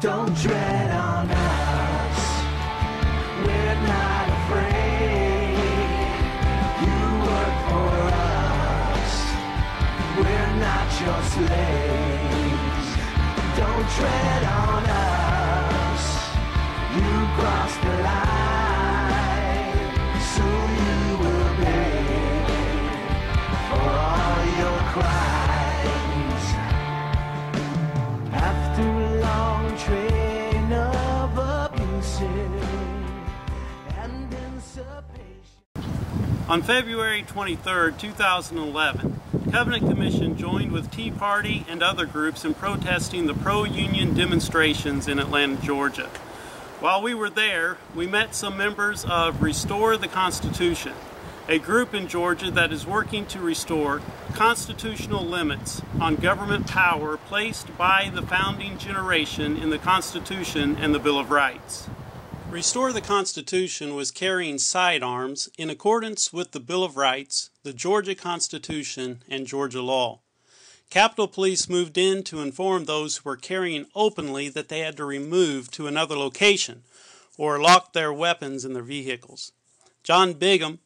Don't tread on us, we're not afraid. You work for us, we're not your slaves. Don't tread on us, you crossed the line. Soon you will pay for all your crimes. After a long train of abusive and insufficient. On February 23, 2011, Covenant Commission joined with Tea Party and other groups in protesting the pro-union demonstrations in Atlanta, Georgia. While we were there, we met some members of Restore the Constitution, a group in Georgia that is working to restore constitutional limits on government power placed by the founding generation in the Constitution and the Bill of Rights. Restore the Constitution was carrying sidearms in accordance with the Bill of Rights, the Georgia Constitution, and Georgia law. Capitol Police moved in to inform those who were carrying openly that they had to remove to another location or lock their weapons in their vehicles. John Bigham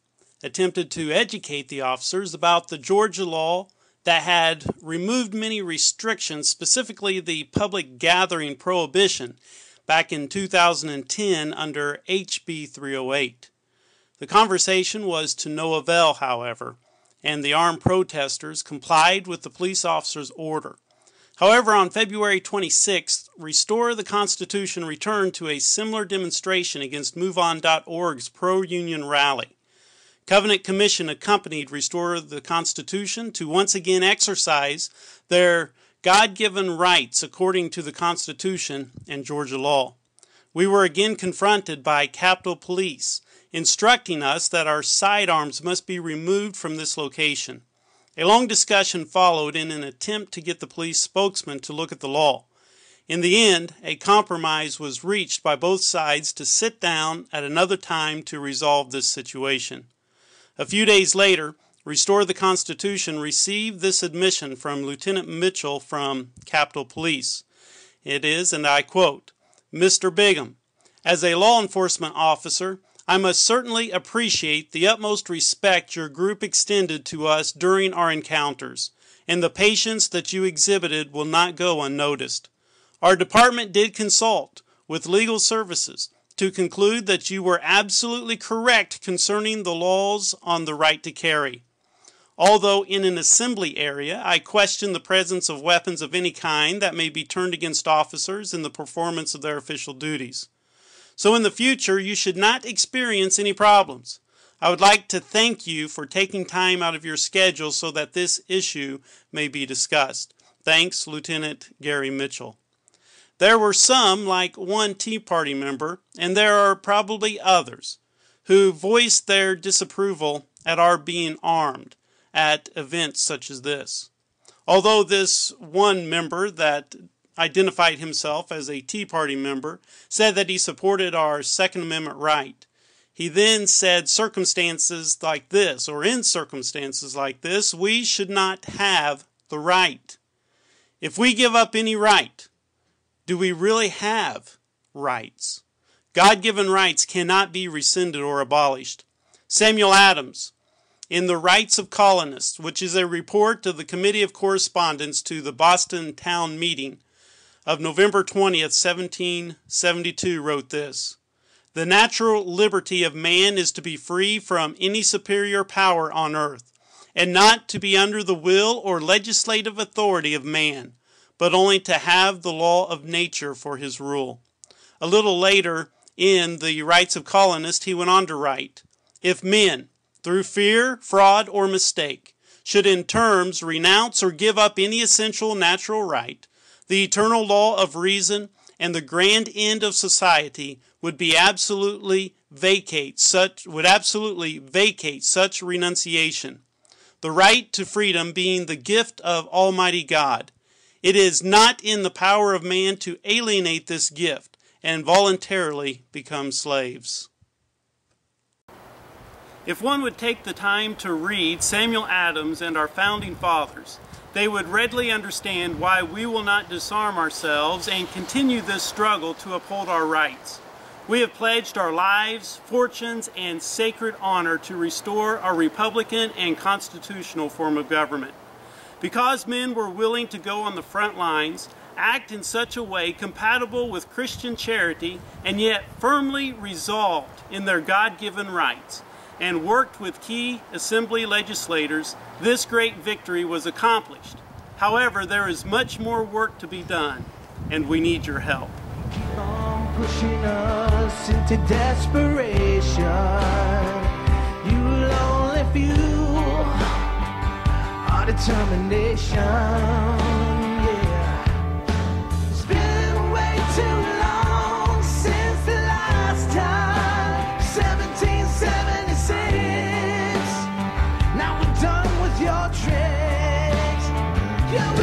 attempted to educate the officers about the Georgia law that had removed many restrictions, specifically the public gathering prohibition, back in 2010 under HB 308. The conversation was to no avail, however, and the armed protesters complied with the police officer's order. However, on February 26th, Restore the Constitution returned to a similar demonstration against MoveOn.org's pro-union rally. Covenant Commission accompanied Restore the Constitution to once again exercise their God-given rights according to the Constitution and Georgia law. We were again confronted by Capitol Police, instructing us that our sidearms must be removed from this location. A long discussion followed in an attempt to get the police spokesman to look at the law. In the end, a compromise was reached by both sides to sit down at another time to resolve this situation. A few days later, Restore the Constitution received this admission from Lieutenant Mitchell from Capitol Police. It is, and I quote, "Mr. Bigham, as a law enforcement officer, I must certainly appreciate the utmost respect your group extended to us during our encounters, and the patience that you exhibited will not go unnoticed. Our department did consult with legal services to conclude that you were absolutely correct concerning the laws on the right to carry. Although in an assembly area, I question the presence of weapons of any kind that may be turned against officers in the performance of their official duties. So in the future, you should not experience any problems. I would like to thank you for taking time out of your schedule so that this issue may be discussed. Thanks, Lieutenant Gary Mitchell." There were some, like one Tea Party member, and there are probably others, who voiced their disapproval at our being armed at events such as this. Although this one member that identified himself as a Tea Party member said that he supported our Second Amendment right, he then said circumstances like this, or in circumstances like this, we should not have the right. If we give up any right, do we really have rights? God-given rights cannot be rescinded or abolished. Samuel Adams, in The Rights of Colonists, which is a report of the Committee of Correspondence to the Boston Town Meeting of November 20th, 1772, wrote this: "The natural liberty of man is to be free from any superior power on earth, and not to be under the will or legislative authority of man, but only to have the law of nature for his rule." A little later, in The Rights of Colonists, he went on to write, "If men, through fear, fraud, or mistake, should in terms renounce or give up any essential natural right, the eternal law of reason and the grand end of society would absolutely vacate such renunciation, the right to freedom being the gift of Almighty God. It is not in the power of man to alienate this gift and voluntarily become slaves." If one would take the time to read Samuel Adams and our founding fathers, they would readily understand why we will not disarm ourselves and continue this struggle to uphold our rights. We have pledged our lives, fortunes, and sacred honor to restore our Republican and constitutional form of government. Because men were willing to go on the front lines, act in such a way compatible with Christian charity, and yet firmly resolved in their God-given rights, and worked with key assembly legislators, this great victory was accomplished. However, there is much more work to be done, and we need your help. Pushing us into desperation. You lonely few, our determination. Yeah. It's been way too long since the last time, 1776. Now we're done with your tricks. Yeah,